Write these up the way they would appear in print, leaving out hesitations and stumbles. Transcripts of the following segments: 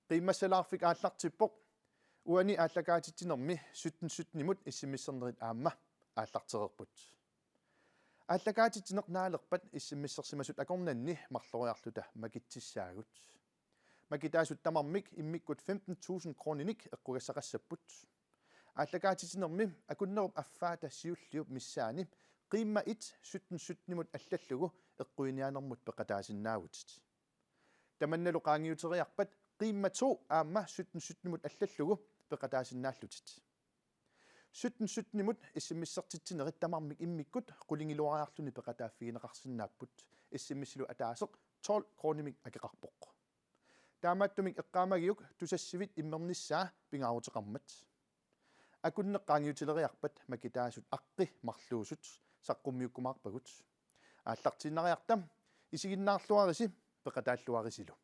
qimmasalaarfik aallartippoq uani aallakaatittinermi 17 issimissernеrit aamma aallartererput ааллакаатитсинернаалерпат иссиммиссерсимасут акорнанни марлориарлута макитсissaagut макитаасут тамармик иммиккут 15,000 крониник эққугассақассаппут ааллакаатитсинерми акуннеруп аффаата сиуллиуп миссаани қимма 1717-мут аллаллугу эққуинианермут пеқатаасиннаавутит таманналу qaangiuteriarpat qimma 2 aamma 1717-мут аллаллугу пеқатаасиннааллутит 1717-мут иссиммиссертитсинерит тамармик иммиккут qulingilуариарлуни пеқатааффигинеқарсинааппут иссиммиссилу атаасеқ 12 кронимик акеқарпоқ таамааттумик эққаамагиук тусассивит иммерниссаа пингаарутеқармат акуннеққаангиутилериарпат макитаасут аққи марлуусут саққуммиуккумаарпагут ааллартиннариартам исигиннаарлуариси пеқатааллуарисилу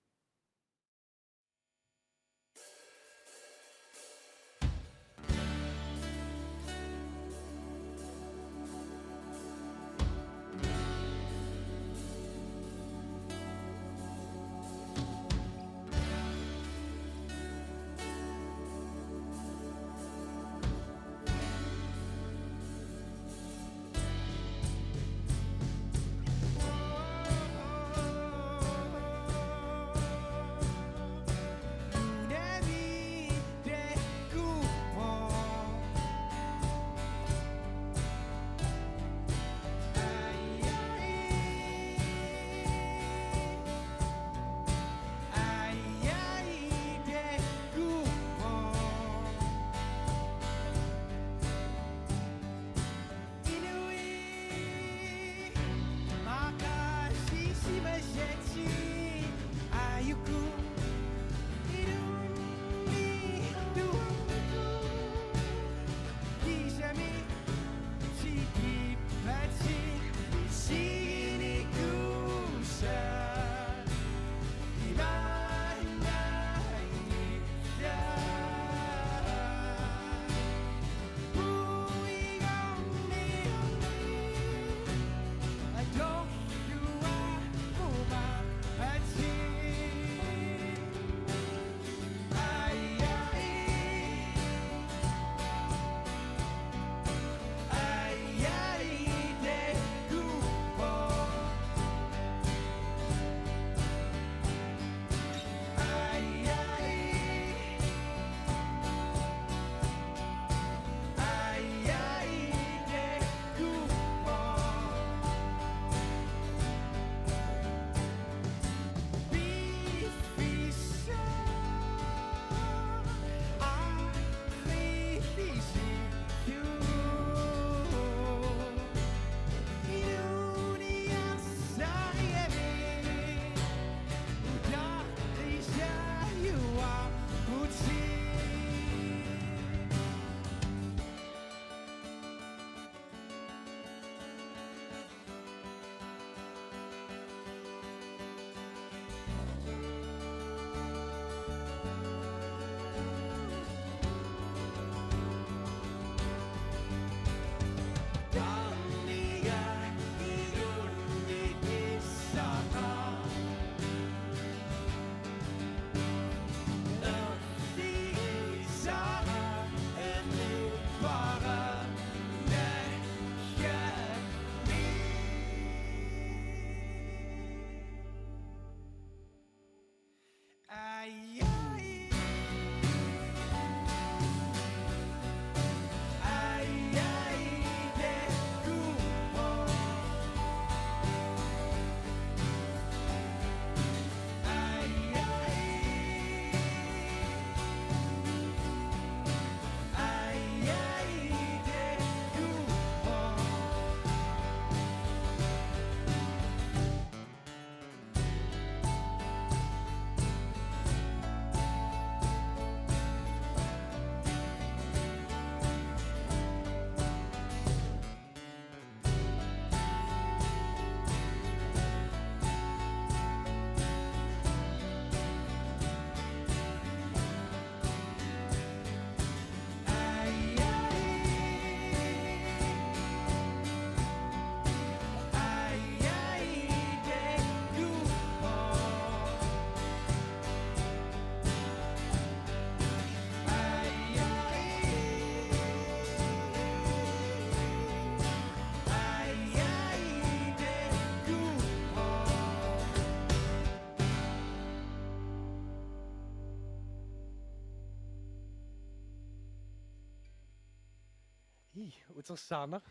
utersaarner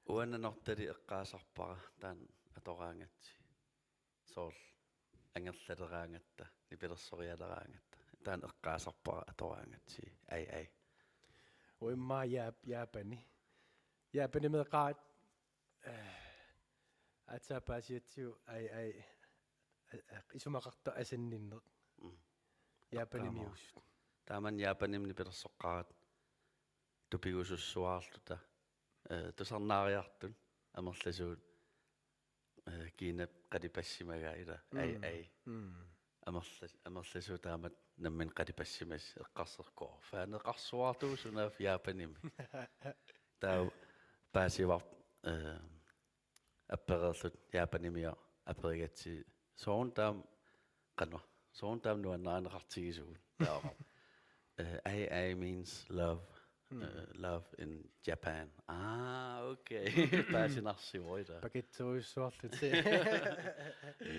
uannanortali eqqaasarpara taan atoraangatsi soorl angerlaleraangatta nipilersorialeraangatta taan eqqaasarpara atoraangatsi ai uimma Japani meeqaat atsapaasiatsiu ai isumaqarta asanninneq Japani mius taaman Japanim nipilersoqqarat tupigusussuaarluta tusarnaariartun amerlasuut kiinap qalipassimaga ai amerlasu taamat nammin qalipassimas eqqarserkoo faaneqarsuartuusunaaf Japanim taa paasivar appererlut Japanimia aperigatsi soontaam qanwa soontaam nuannaaneqartigisuun taaqar ai means love love in Japan okay paasinarsivoita pakitsuissuarlut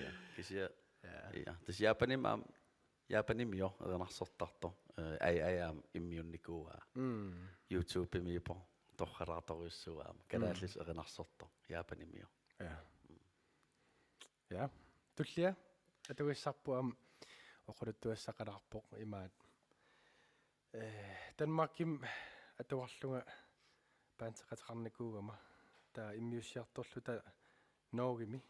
ja kisia ja tis Japanim jo ernarsortarto ai am immiunnikuaa YouTube miipo torqalaartoruissuaam kalaallis ernarsorto Japanim jo ja tullia atuissarpuam oquluttuassaqalarpoq imaat Danmarkim atuarlunga paanteqataqarnikuugama taa immiussiartorluta noogimi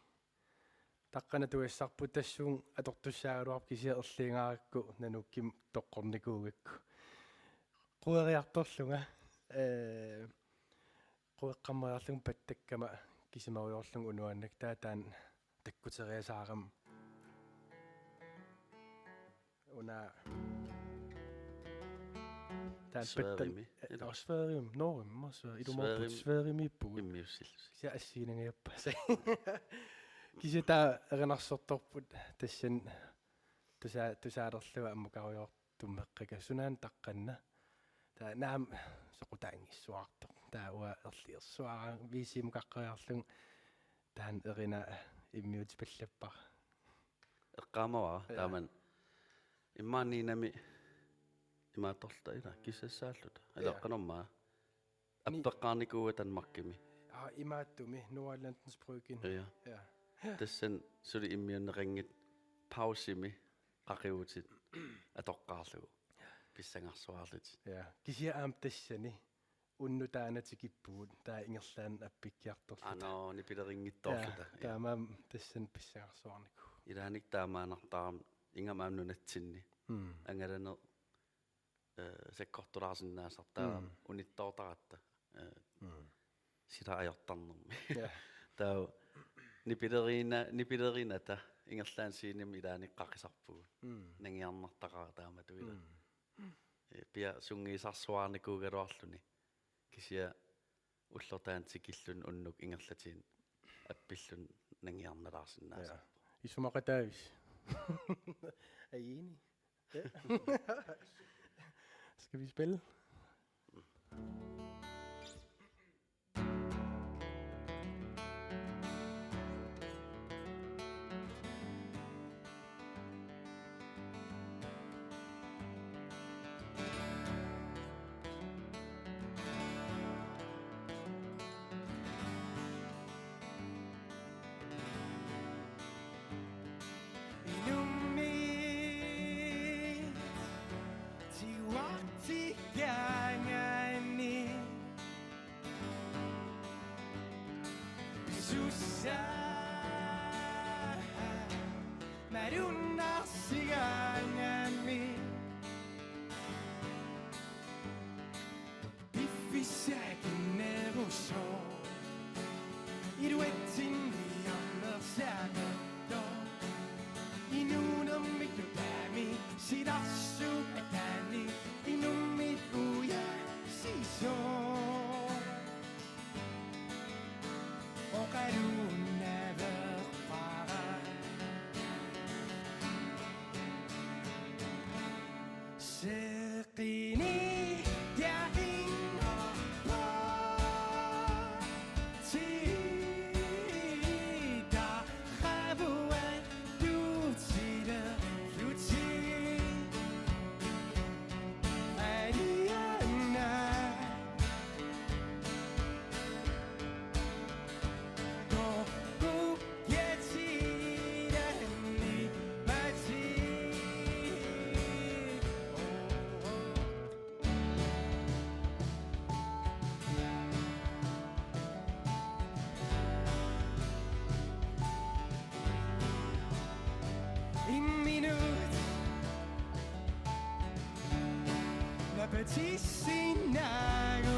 taqqana tuissarpu tassuun atortussaaluarp kisia erliingaarikku nanukkim toqqornikuugakku queriartorlunga queqqameriarlung pattakkama kisimariorlung unuannak taan takkuteriasaaram una taan pattan osferium norim ilumorput sferimippu immiussillusi kisia assiinangiappa kisita erinarsortorput tassan tusaalerluga ammukariortummeqqika sunaan taqqanna taa naam soqutaangissuartoq taa ua erliersuara viisimukaqqariarlung taan erina immiut pallappar eqqaamawaa taaman immaanniinami imaatorluta ila kissasaalluta eleqqanormaa appeqqaarnikuuga tanmarkimi imaattumi Nordlandsbrücken ja tassan suli immiunneqangit pausimi qaqiutit atoqqaarlugu pissangarsuarlut ja kisia aam tassani unnutaanatikippugut taa ingerlaan appikkiartorlut nipileringittorluta taamaam tassan pissangarsuarniku ilaanik taamaanartaaram ingamaam nunatsinni angalane sekkortulaarsinnaasartaa unittoortaratta sila ajortarnermi taa nipilerinata ingerlaan siinim ilaanik qaqisarpugut nangiarnartaqara taamatuila pia sungiisarsuarnikuugaluarluni kisia ullortaantikillun unnuk ingerlatiin appillun nangiarnalaarsinnaasa isumaqatavis ayini skal vi spille tisinaguin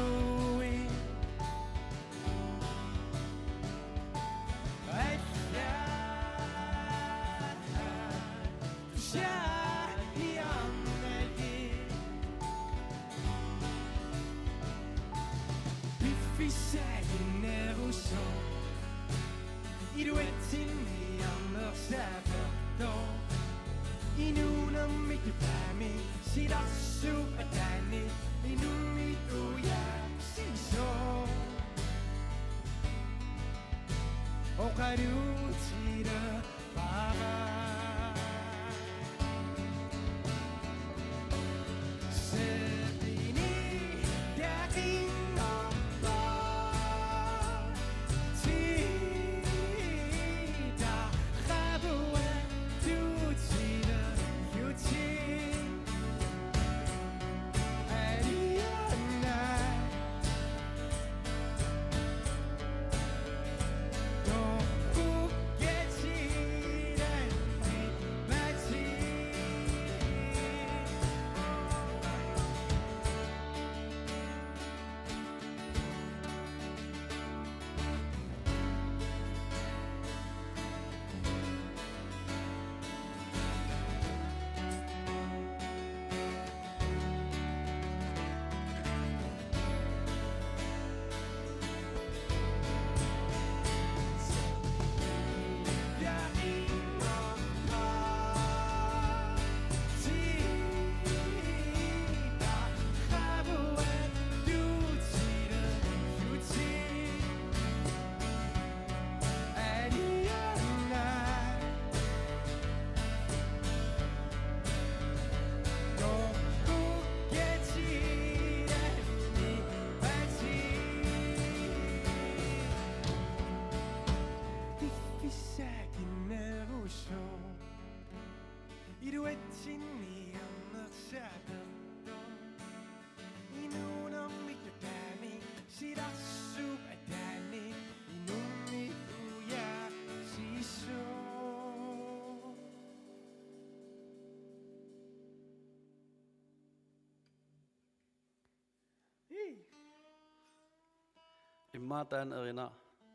Imma tän erina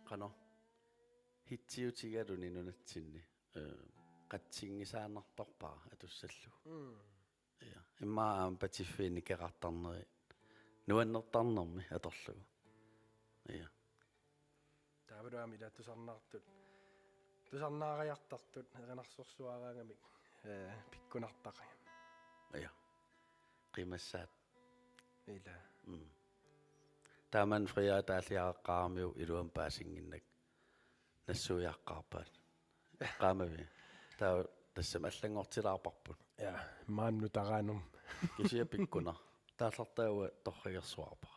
qano hitsiutigaluni nunatsinni qatsingisaanartorpaa atussallu. Ja imma aam patiffiini keqartarneri nuannertarnermi atorlugu. Ja. Taavaduami ila tusarnaartut. Tusarnaariartartut erinarsorsuaraangamik pikkunartaqi. Ja. Qimassaat. Ila. Taaman fria taaliaqaarmiu iluan paasinginnak nassuiaqqaarpaat. Qaamavi. Taa tassam allangortilaarparput. Ja, maannu taraanum. Kisia pikkuna. Taallartaawa torrigersuarpa.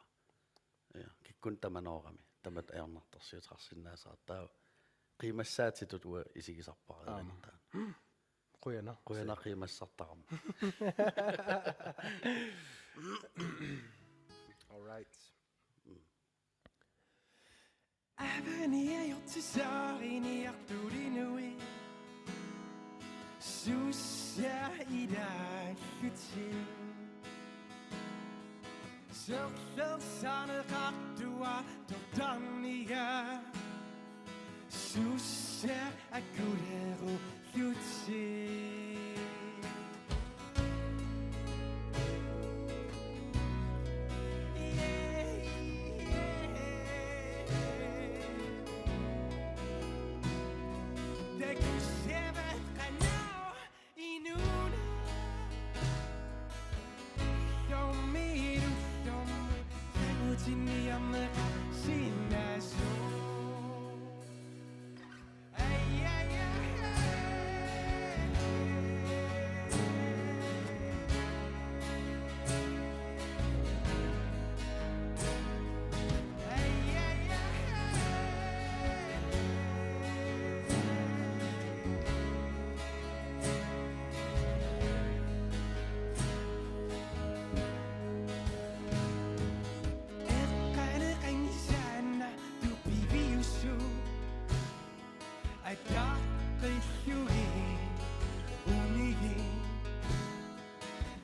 Ja, kikkun tamanoorami. Tamat ajarnartarsiutarsinaasaa. Taa qimassaatitut ua isigisarpara. Quyana. Quyana qimassartarama. All right. Avani ajortisaarini artulinui Sussia idalluti Sörlersaaneqartua tortarniga Sussia akuleru lluti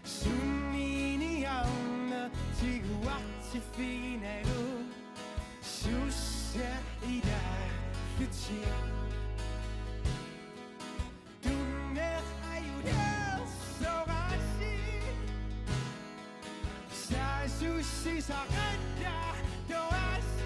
Sunniini anna 슈치 눈에 하유려 소가시 살수시 사간다 또아시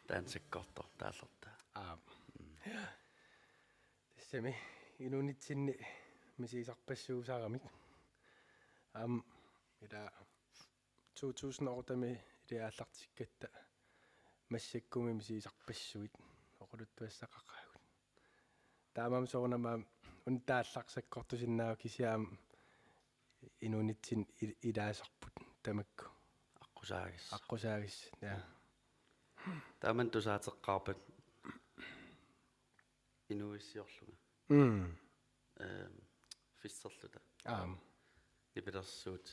Taansikkortor taallertaa. Tassami inunitsinni misiisarpassuusaaramik ila 2008 илааллартиккатта массаккуми мисиисарпассуит оқулуттуассақақааgut таамам соорнамаам унтаалларсаккортусиннаава кисиаам инунитсин илаасарпут тамакку аққусаагис я Taman tusaateqqaarpat inuissiorluga. Fisserluta. Nipilersuut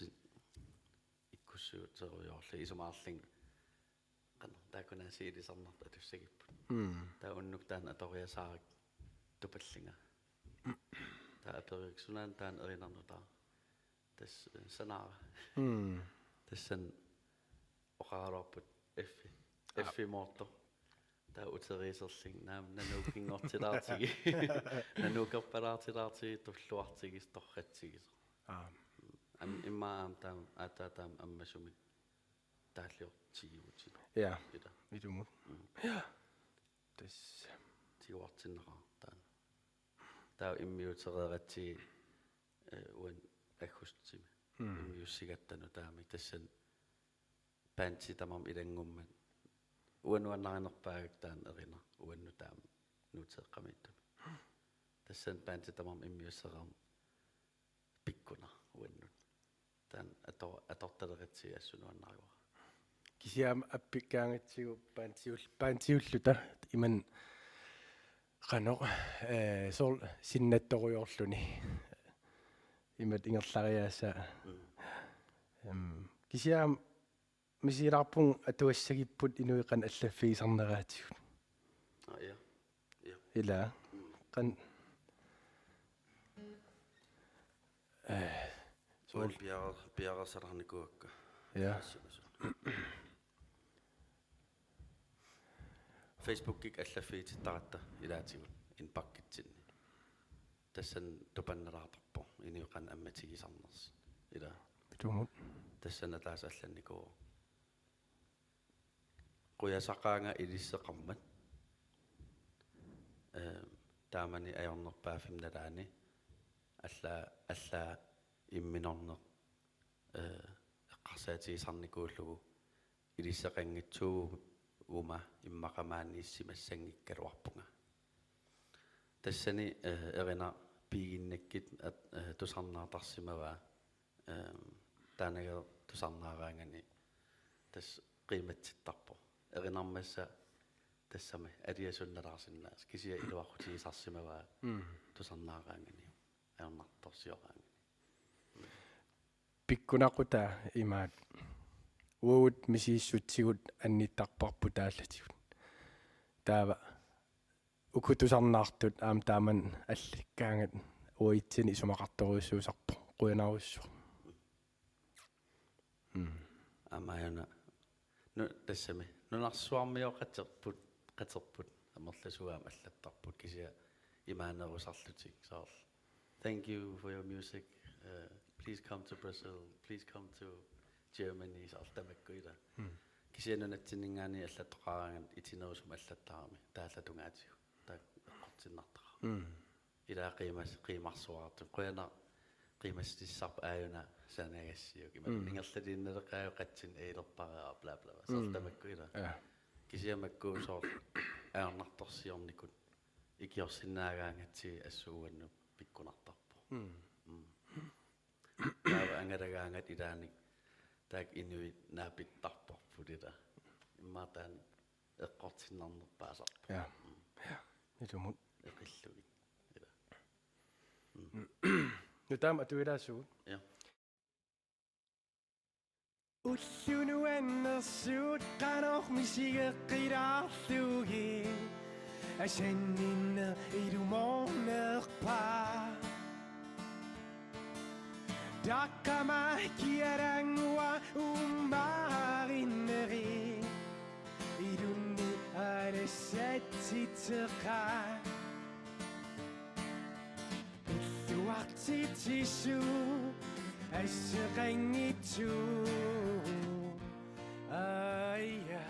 ikkussuuteriorlu isumaarling qanna taakuna siilisarnart atussagippu. Ta unnuk taan atoriasaarik tupallinga. Ta aperiksunaan taan erinarnuta. Tas sanaara. Tassan oqaarorput Effi mootto. Tää uteriiserling nanuukingortilaartigi. Nanuukerpalaartilaartigi tulluartigis torratsigis. Immaam taam aataataam ammasumik taalliortigiuti. Ja. Idumut. Ja. Tas tiguartinneraa taan. Tää immiutereeratsi uan agustimi. Immiussigattanu taami tassan panti tamam ilangummat. Uanuannarinerpaagak taan erina uannu taam nuuteeqqamittumi. Tassan panti tamam immiusseraam pikkuna uannut. Taan atortaleratsi assunuannariwa. кисиам аппиккаангаtsigu паантиуллута иман qano sol sinnattoruyorluni имат ингерлариааса кисиам мисиларпун атуассагиппут инуиқан аллаффигисарнераатигут Ja. ила qan Suol piarasarnikuakka. ja Facebookik allaffiitittaratta ilaatigut inpakkitsinni. Tassan tupanneraartarpo iniuqan ammatigisarners. Ila pitumut tassana taas allannikuu. Quyasaqaanga ilisseqarmat. Taamani ajornerpaafimnalaani alla imminorneq eqqarsaatigisarnikuullugu ilisseqanngitsuugu uma immaqamaaniissimassangikkaluarpunga tassani erina piiginnakkit tusarnaartarsimavaa taanaga tusarnaaraangani tas qiimatsittarpo erinarmassa tassami aliasunnalaarsinnaas kisia iluaqutigisarsimavaa tusarnaaraangani aernartorsioraangani pikkunaquta imaat uut misiissutsigut annittarparpu taallatigut таава укутусарнаартут аам тааман алликкаангат уитсини исумақарторуйссуусарпо қуянаруссу амаана ну тассами нунарсуармиоқатерпут qaterput амерласуаам аллаттарпут кисиа имаанерусарлутик саар thank you for your music please come to Brazil please come to Germany саар тамаккуила кисианунатсинингаани аллаттоқараангат итинерусум аллаттарами тааллатунгаатигу таа эққортиннартара илаа қимарсуаарту қуяна қимастиссарп ааюна санагассиук има ингерлалииннелеқааю қатсин эилерпареа бла бла саар тамаккуила кисиамаккуусоор аернарторсиорникут икиорсинаагаангатси ассууанну пиккунартарпо таава ангалагаангат илааник таак инуит наапиттарпорпут ила иммаатаан эққортиннарнерпаасарпо я нитумут эқиллуги ила нутаам атуилаасугут я Ullunuannersuut qanormisigeqqiraarlugi asanninner ilumornerpaa Dakkama kiarangua ummarinneri ilunni alessatsitteqaa Illuartitissu asseqangitsu Aya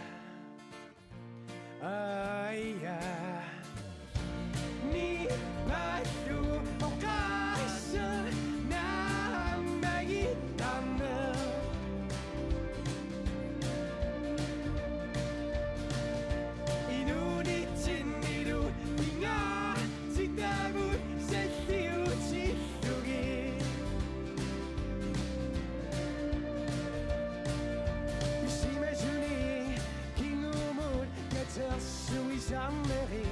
Aya Ni pallu oqaassa naammagitanna Inunitsinnilu pinga sitagut salliutillugi Isimajuni kingumut katersuisammeri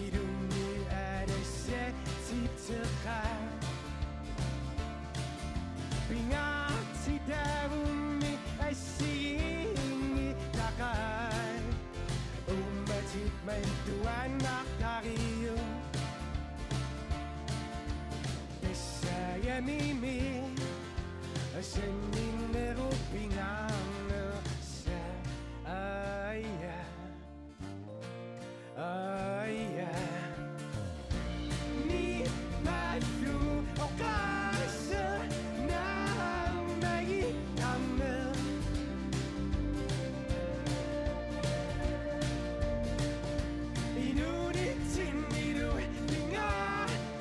Ilunni alessatitteqa Pingaatitavummi assiingi taqai Ummatit mantuannaqtariu Tessayamimi asanninneru pingaannersa Aya Aya Ni pallu oqaassa naammagitanna Inunitsinnilu pinga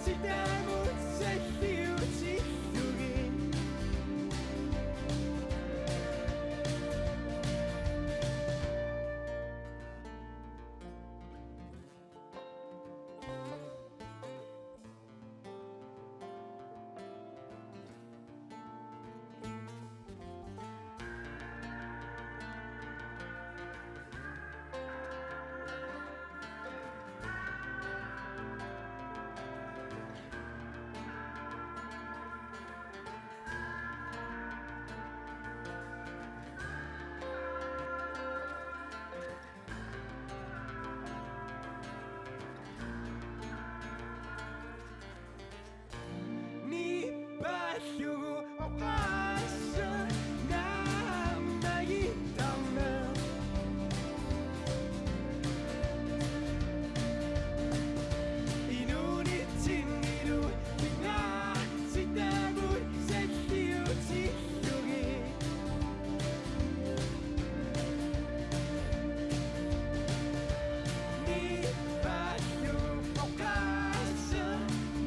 sitagut salliutillugi Ni pallu oqaassa naammagitanna Inunitsinnilu pinga sitagut salliutillugi Ni pallu oqaassa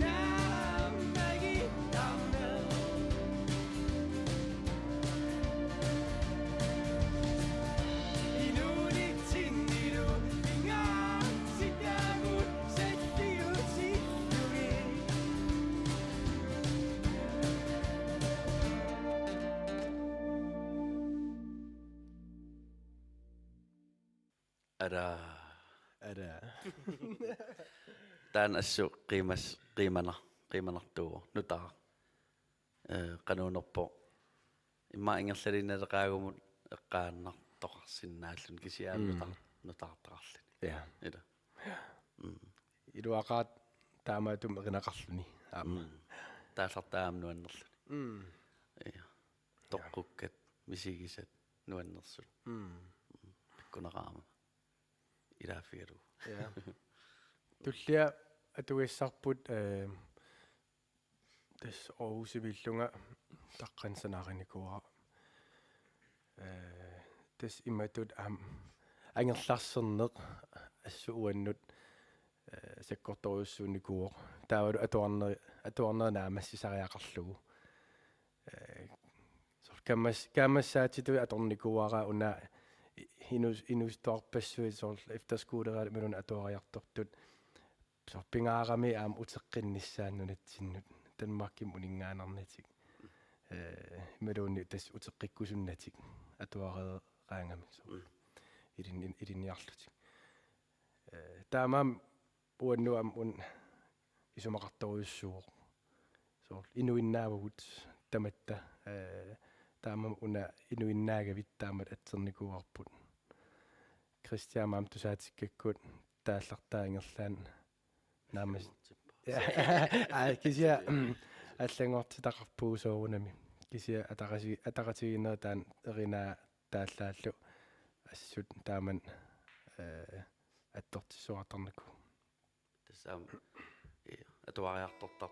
naammagitanna Inunitsinnilu pinga sitagut salliutillugi ара ара таан ассу қиманартуу нутаа канунерпо имма ингерлалинналеқаагумут эққааннартоқарсинааллун кисиаалнутаа нутаартара aqarluni Ja. ila Iluaqaat taamaatum erinaqarluni. тааллартаам нуаннерлуни иа тоққуккат мисигисат нуаннерсут пиккунераама илаафигалу Ja. Tullia atuissarput tas Aarhusivillunga taqqansanaarinikuara tas imatut angerlarserneq assuuannut sakkortoriussuunikuoq taavalu atuarnernaamassisariaqarlugu kammassaatitu atornikuara una inustoarpassuit soorl efterskuuleraat minun atuariartortut sorpingaarami aam uteqqinnissaannunatsinut tanmarkim uningaanarnatik imaluunni tas uteqqikkusunnatik atuareeraangamik so iliniarlutik taamaam uannuam un isumaqartoriussuuq soorl inuinnaavagut tamatta taamam una inuinnaagavit taamat atsernikuarput Christian maam tusaatikkakkut taallartaangerlaan naamas kisia аллангортитақарпуусоорунами кisia атақатигиннерtaan еринаа тааллааллу ассут тааман аттортиссуартарнаку тассаам атуариартортар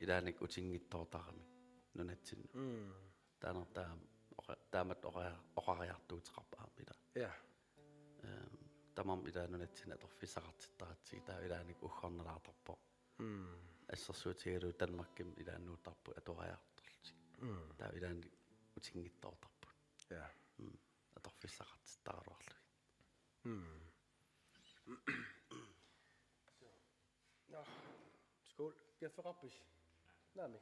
илааник утингиттоортарами нунатсинну таанертаам таамат оқариартуутеқарпаам ила ja тамам илаанунатсина торфисақартиттаратсиг таа илааник уггорнелаартарпо ассерсуутигалу танмакким илааннуутарпу атуариарторлутик таа илааник утингиттоортарпут ja аторфисақартиттаруарлуги skål gefferrappis nami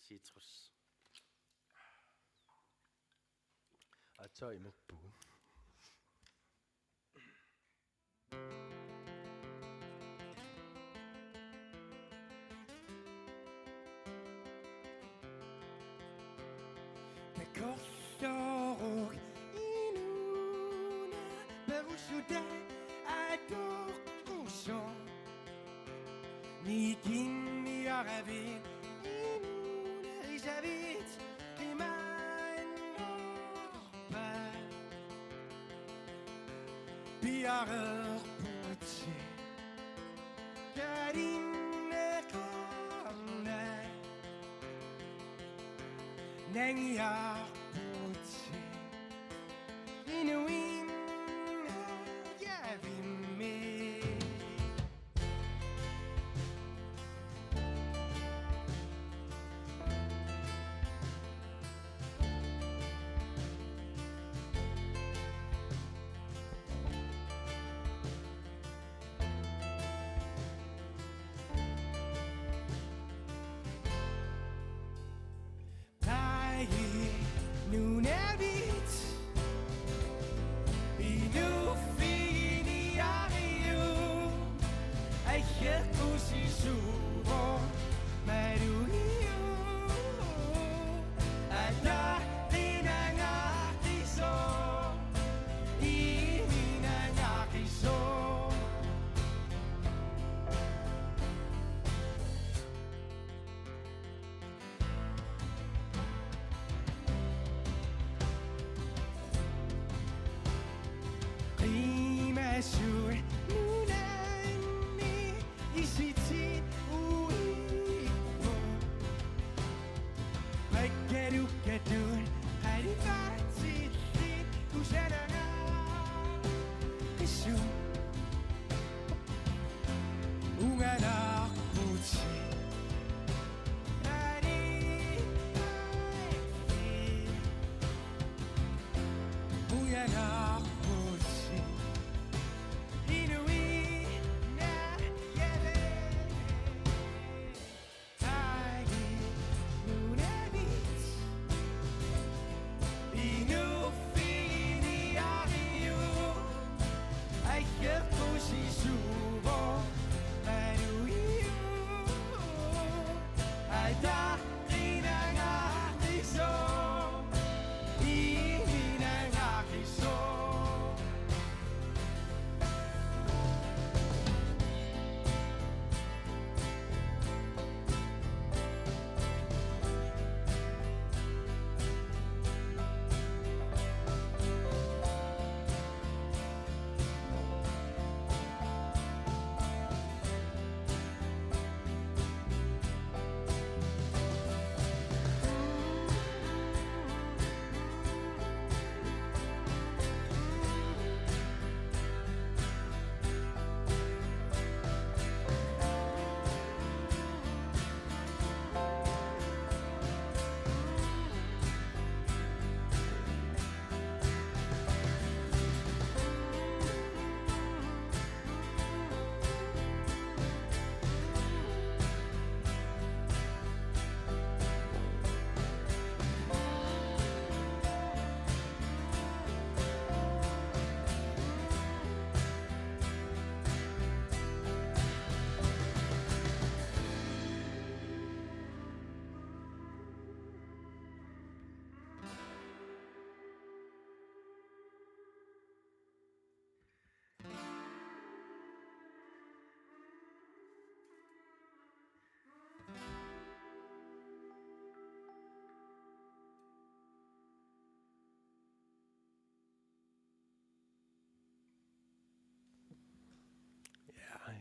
citrus atso imuppuun Korsorog inuna berusuda adorkuson Nikin yaravit inuna risavit Imanorpa Biarer putsi Kadinne kone Nengiar putsi Inuin Yavimme Tai Nunavit Inu fini ariu Ai kusi suvo Maruiu Ada dinangatiso Ininangakiso Rimasur Nunani Isiti Uipo Pagkadukadun Haribatiti Kusananga Isu Unganak Putsi Unganak Putsi Inui na yave Tagi nunavit Inu fini ariu Ai kusi suvo Maruiu Ai da dinangatiso Ininangakiso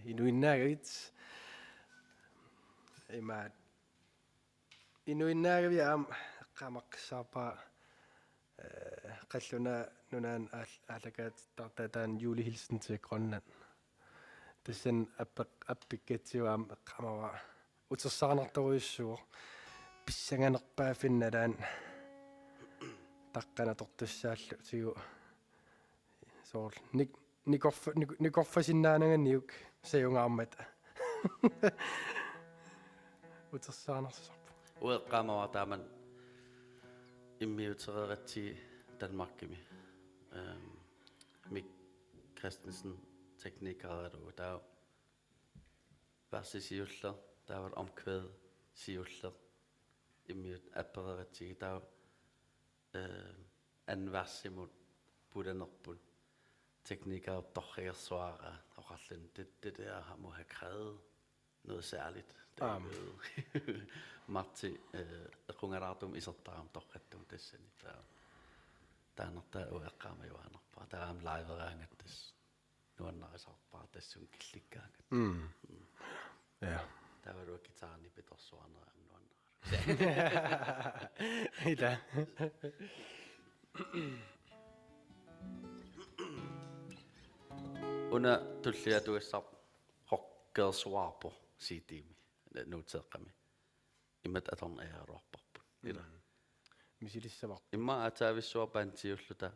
inuinnaagavit imaat inuinnaagavi qaamaqsaarpaa qalluna nunaan аалакаат тартатаан Julie Hilsen til Grønland тассан аппиккатсиуаам эққамава утерсаарнарторуйуссуу писсанганерпаафинналаан таққанатортуссааллу тигу соор никорфасиннаананганиук саюнгаармат утерсаарнарсарпу уэққамава тааман иммиутерератси Danmarkimi Mik Christensen teknikere der versisiuller der var omkvæd siuller imod apparatiki der en versimod budanerpun teknikere dokker svare og retlen det der har må have krævet noget særligt Matti rungaratum isottam dokketum tessen Tänne ueqqaama juanarpaa taam laiveraangattas nuannarisaarpaa tassun killikkaangat ja taavaru kitaarni pitorsuarneraan nuannar ida una tulliatuissar hokkeersuarpo siitiimi nuuteeqqami imat atorn aaruarparput ila misilissavaq imma ataavissuarpaantiulluta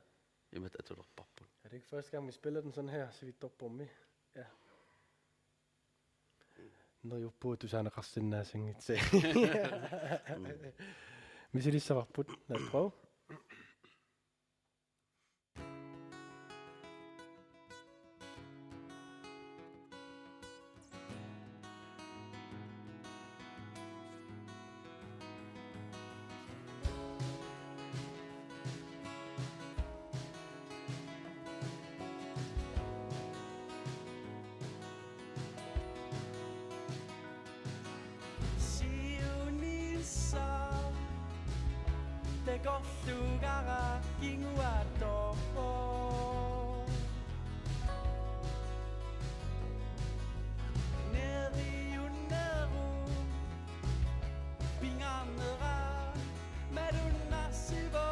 imat atulerparput er det ikke første gang vi spiller den sådan her så vi topper med ja når jo på du sagde resten af singet se misilissavaq put lad os prøve Tegollugaga kinguato Neri unneru Pingamera Medunna sivo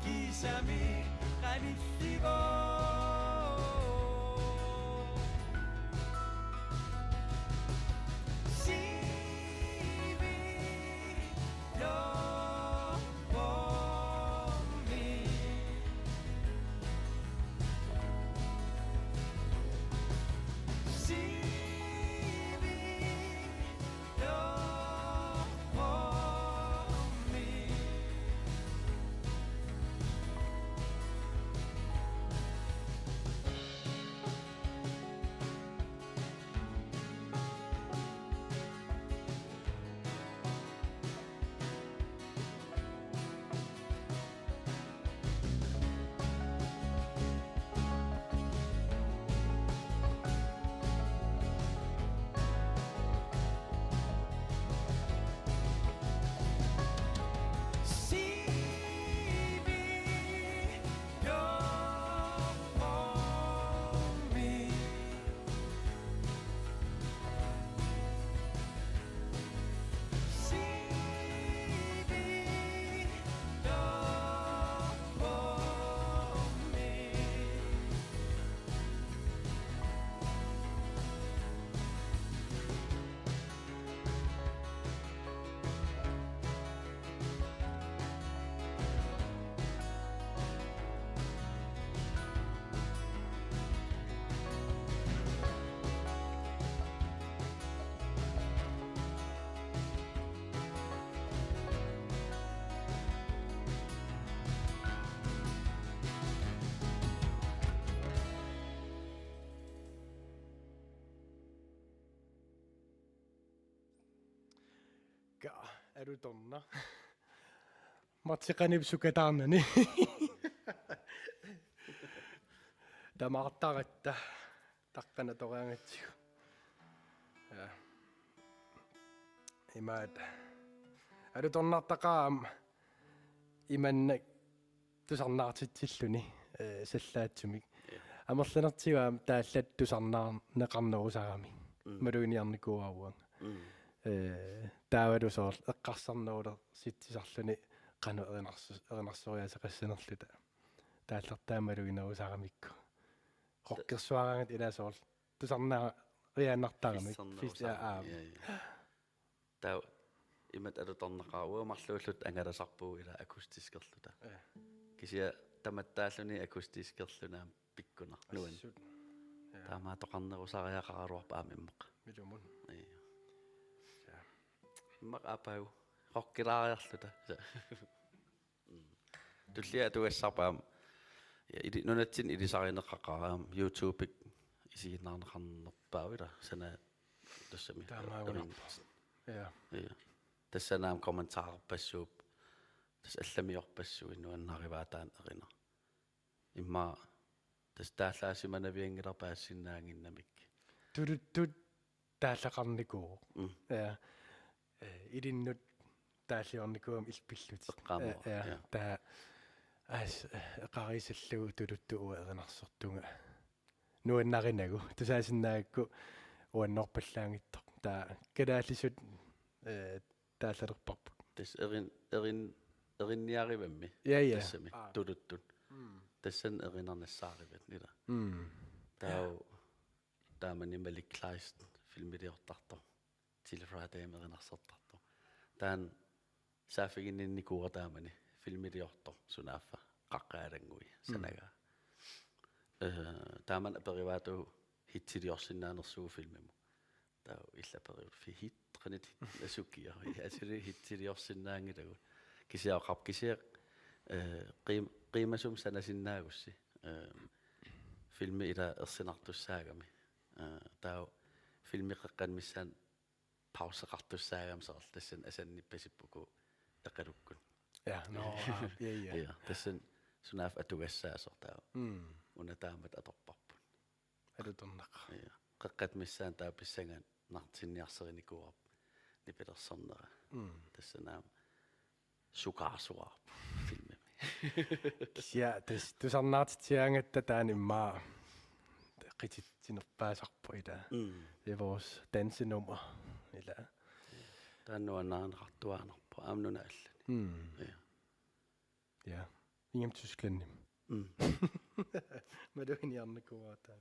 Kisami Ramitivo Sivi Yo Bomi Sivi Yo Bomi Er du donner? Matsikani psukatarnani. Tamartaretta. Takkana torangatsigu. Ja. Imaat. Er du donnartaqaam imanna tusarnaartitsilluni саллаатсумик амерланертигуам тааллат тусарнаар неқарнерусарами малуиниарникууаруан таавалусоор эққарсарнуула ситсисарлуни қану еринарсориасеқассанерлута тааллартаамалуинерусарамикку қоққерсуарангат илаасоор тусарнаа риааннартарами фистаа таа имат алуторнеқаруу марлууллут ангаласарпуу ила акустискерлута кися таматтааллуни акустискерлунаам пиккунар нуан таамаа тоқарнерусариақаралуарпаами иммеқ милумун иммеқ апау қоққилаариарлута туллиа туассарпаам иди нунатсин илисаринеққақараам YouTube-ик исигиннаарнеқарнерпаавила сана тассами ja тассанаам комментаарпассууп тас алламиорпассуи нуаннариваатаан эрина имма тас тааллаасиманавиангиларпаассиннаангиннамик тут тааллақарникуу ja идиннут тааллиорникуам илпиллути ja таа ас эқарисаллугу тулуттуу эринарсортунга нуаннаринагу тусаасиннаакку уаннорпаллаангиттор таа калааллисут тааллалерпарпут тас эринниаривамми тассами тулуттут тассан эринарнассаариват нила таа таамани малик клайст филмилиортартор тилфрадаам эринарсертартор таан саафигиннинникуура таамани филмилиортор сунааффа қаққаалангуи санага тааман апериваату хитсилиорсиннаанерсуу филмиму таа иллапериут фи хиттринит асуккиа асили хитсилиорсиннаангилагу кисиақарп кисиа қимасум санасиннаагусси филми ила ерсинартуссаагами таа филми қеққанмиссаан паусеқартуссаагам серлассан асанниппасиппуку эқалуккун ja no ja тассан сунаф атугассаасор таа уна таамат аторпарпут алуторнаqa ja qeqqatmissaan taappissangaan nartinniarsernikkuarp nipilерсэрнера тассанаам сукаарсуарп филмими кися тас тусарнаартитиаангатта таан иммаа qitittinerpaasarpu ila det er vores dansenummer ila тааннуаннаарнеқартуаанерпу аамнуна аллани ja ingem Tyskland малуиниарникууаата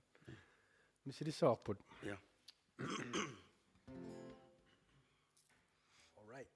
мисилисоорпут ja all right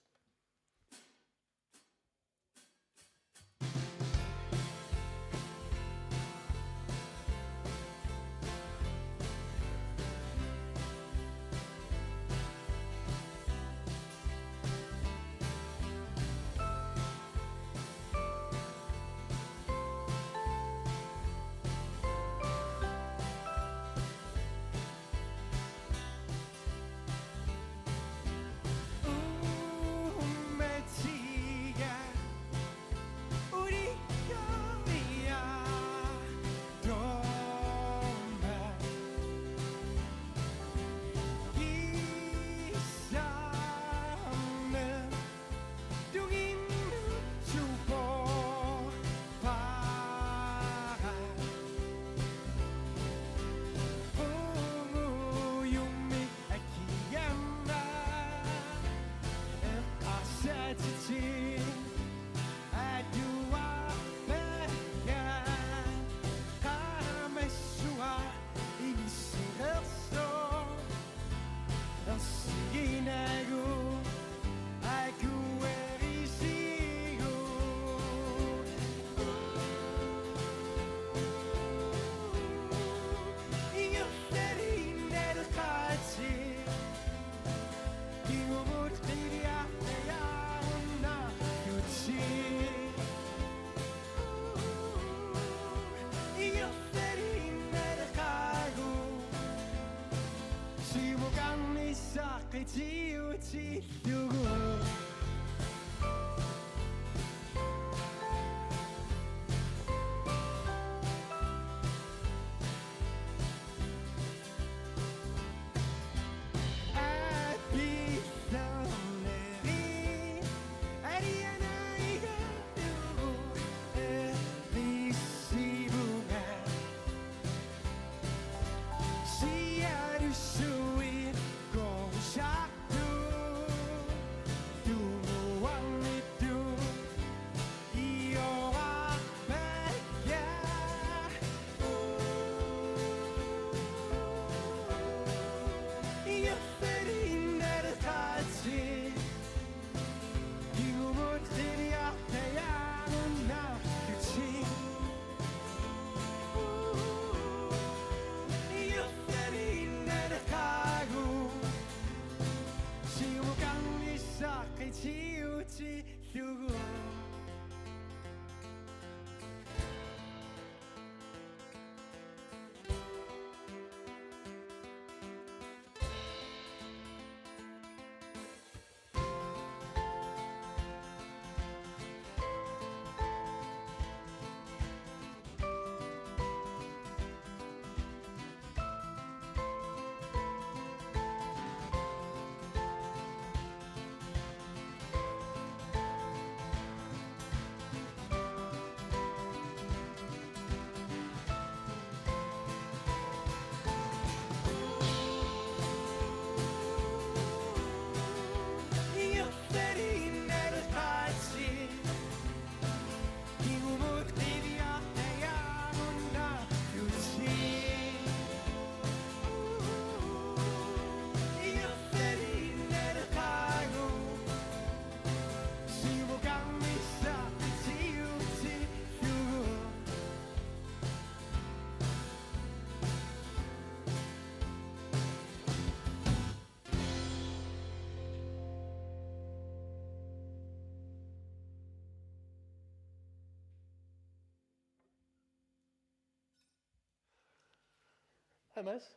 Hej Mads.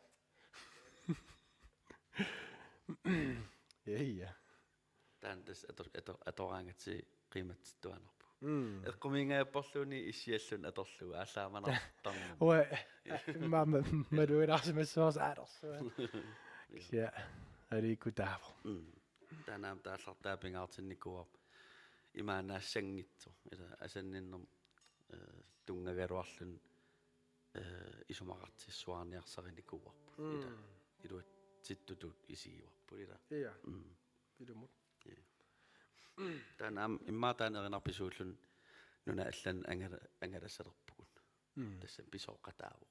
Ja. Tän tässä etorangatsi qiimatsittuanerpu. Eqqumingaapporluni issiallun atorluga allaamanartarmu. Ue, mä duin asemassa ääders. Ja, eli kutaavo. Tänään taallartaapingaartinnikuup imaanaassangitsu ila asanninnum tungagaruarlun isumaqartissuarniarsarinikuuarpu ila iluat sittutut isiivarpu ila Ja. Pidumut. tänään immaatan erinarpisuullun nuna allan angalassalerpugun tässä pisoqataavu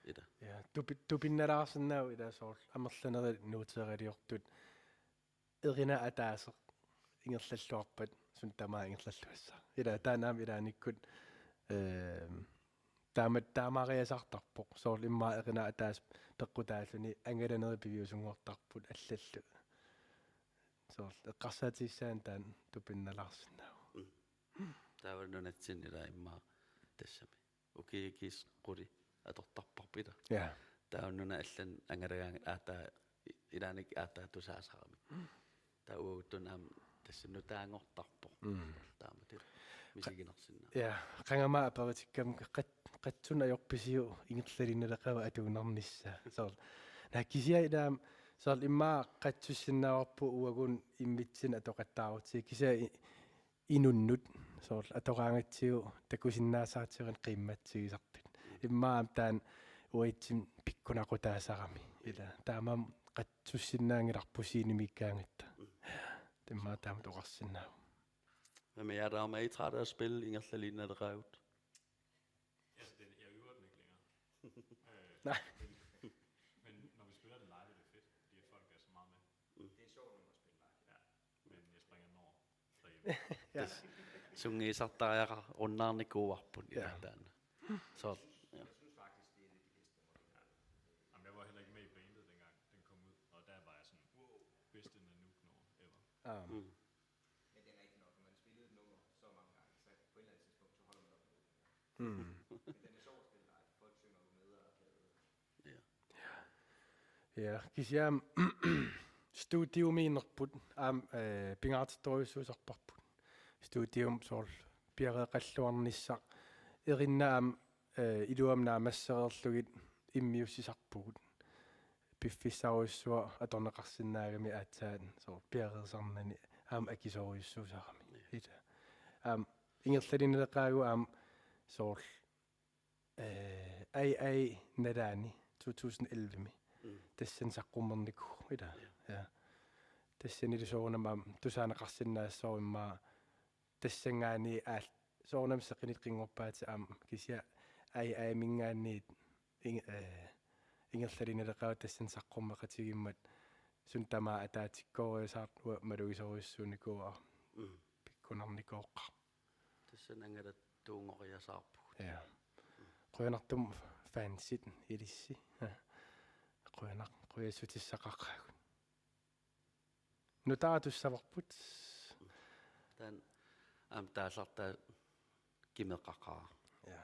ila Ja, tupinnaraarsinnau ila soor amerlaneri nuuteeriortut erina ataaseq ingerlalluarpat sun tamaa ingerlalluassa. Ila taanaam ilaanikkut taamaariasartarpoq soor immaa erina ataas peqqutaalluni angalaneri piviusungortarput allallu. Soor eqqarsaatiissaan taan tupinnalaarsinnau. taavannunatsin ila immaa tassami ukiikis quli atortarparpita Ja. taannuna allan angaragaan aataa ilaanik aataa tusaasarami taa uutun am tassinnu taangortarpo taamatila misiginersinna Ja, qangama aparitikam qatsun ajorpisiu ingerlalineleqava atuunarnissa. Soor nakisia ilaam soor immaa qatsussinnaarpu uagun immitsin atoqattaaruti kisia inunnut soor atoqaangatsiu takusinnaasaatiran qiimmatsigisartut. Immaa taan uitsin pikkunaqutaasarami ila taamam qatsussinnaangilarpusiinimikkaangitta. Timmaa taam toqarsinnaa. hvad med jer der er I trætte af at spille ingerlalineleqagut Altså, jeg øver den ikke længere. Nej. Men når vi spiller det live, er det fedt, fordi folk er så meget med. Det er sjovt at spille live. Ja, men jeg springer den over derhjemme. sungisartariaqa runnaarnikuuarpun Ja. ilataana så Jeg synes faktisk, det er det bedste. Ja. Jamen, jeg var heller ikke med i bandet, dengang den kom ud. Og der var jeg sådan, wow, bedste Nanook nummer ever. Men det er rigtigt nok, når man spillede et nummer så mange gange, så på et eller andet tidspunkt, så holder man op med det. Men den er sjov at spille live. Folk synger jo med og ja Ja, kisiam studiumiinerput aam pingaartittoriussuusarparput. Studium soor piareqalluarnissaq erinnaam iluamnaa massererlugit immiussisarpugut. Piffissauissua atorneqarsinnaagami aatsaat soor piareersarnani aam akisoriussuusarami. Ita. Ingerlalineleqaagu aam soor ai nalaani 2011 tassan saqqummerniku ila ja tassan ilusoornamam tusaaneqarsinnaassoorimmaa tassangaani aal soornam seqinit qingorpaati aam kisia ai mingaanniit ingerlalineleqaagu tassan saqqummeqatigimmat sun tamaa ataatikkooriusaart malugisoriussuunikua pikkunarnikooqqa tässä nangalat tuungoriasaarpu ja qoyanartum fansit ilissi qoyasutisaqaqqaagut nutaatussavарput tän am taallarta kimeqqaqaa ja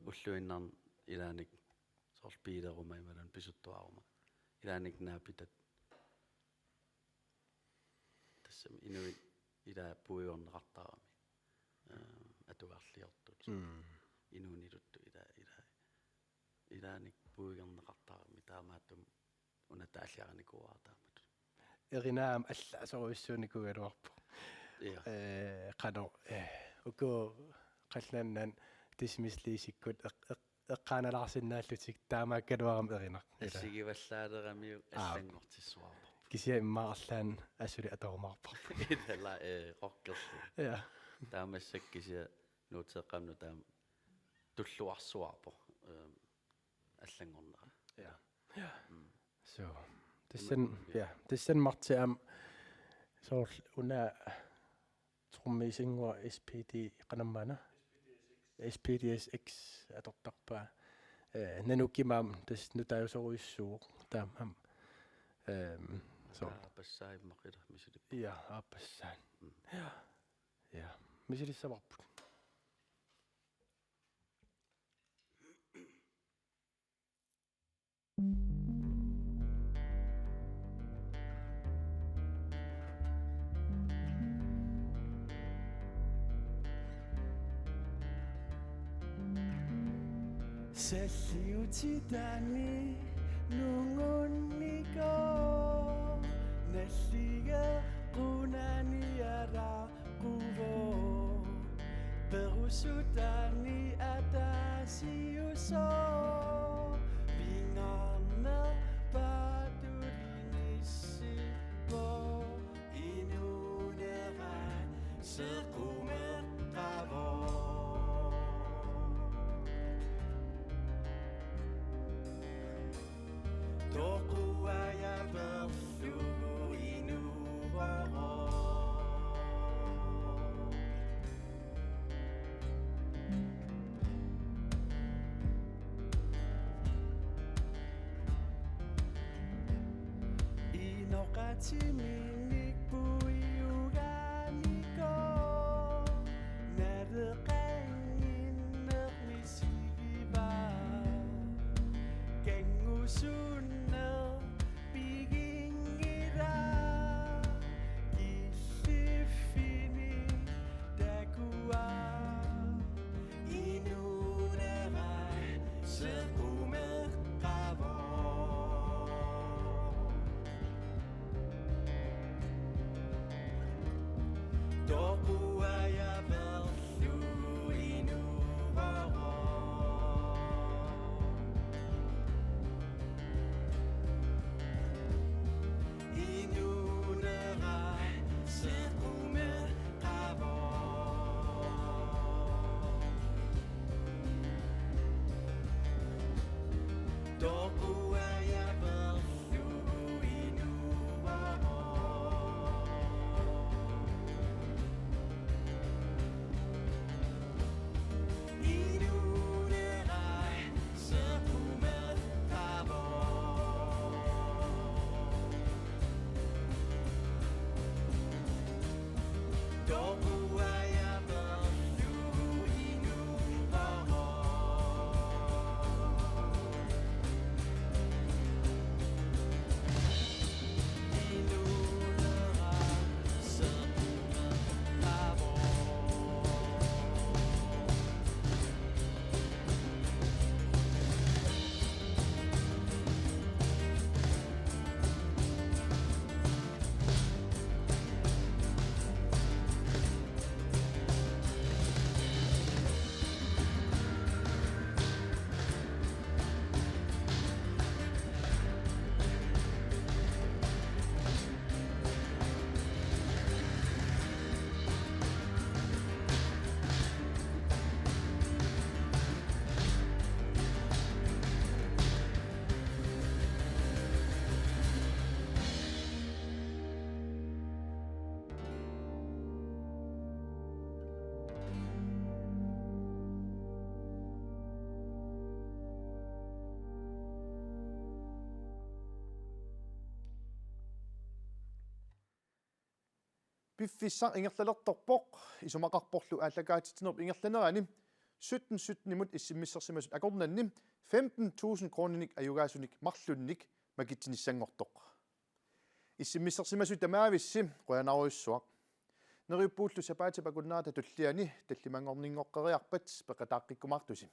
ulluinnan ilaanik sorpiilerumaimalan pisuttuaruma ilaanik naapitat tässä inuit ila puiorneqartarami atuarliortut inuuniluttu ilaanik puiorneqartarami taamaattum unataalliaranikuaartaamat erinaam allaasoruissuunikugaluarpu ja qano uku qallannan dismissliisikkut eqqaanalaarsinnaallutik taamaakkaluaram erinaq ассигиваллаалерами аллангортиссуарпа kisia immaarlaan asuli atormarparpu идала роккерсу ja таамассаккисиа нуутеэккамну таам туллуарсуарпо аллангорнера ja so tassan martiam soor una trummisingua SPD qanammana SPDSX atortarpaa nanukkimaam tas nutaajusoruissuu taamam so пассаиммақила мисили ja aapassaan ja misilissavarput Salliutitani nungunniko nalliga qunaniara quvo perusutani atasiuso bingarna patulinissipo inunera sequmeqqavo Tokuaya berflu inuvoro Inokati minik puiuganiko Nadeqangin naqmisigiba Kengusunner bigingira Gillifini dakua Inunera sequmeqqavo Tokuaya berflu inuvoro Inunera sequmeqqavo Tokuaya berflu inuvoro Inunera sequmeqqavo Tokuaya berflu inuvoro Inunera sequmeqqavo Piffissar ingerlalertorpoq isumaqarporlu ааллакаатитинерп ингерланерани 17 имут иссиммиссерсимасут акорнанни 15,000 крониник аюгаасуник марлунник макитсиниссангортоқ иссиммиссерсимасут тамаависси қуянаруйуссуақ нериуппууллу сапаати пакуннаата туллиани таллимангорнингоққериарпат пеқатааққиккумаартуси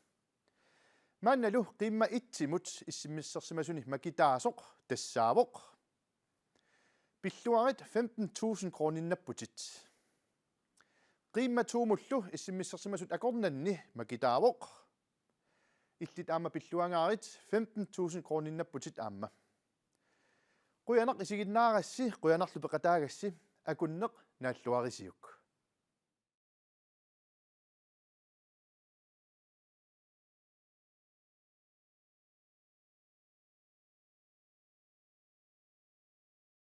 манналу қимма итсимут иссиммиссерсимасуни макитаасоқ тассаавоқ Pilluarit 15,000 kroninnapputит. Qimma tuumullu issimmissersimasut akornanni makitaavoq. Illit aama pilluangaarit 15,000 kroninnapputит aama. Quyanaq isiginnaarassi quyanarlu peqataagassi akunneq naalluarisiuk.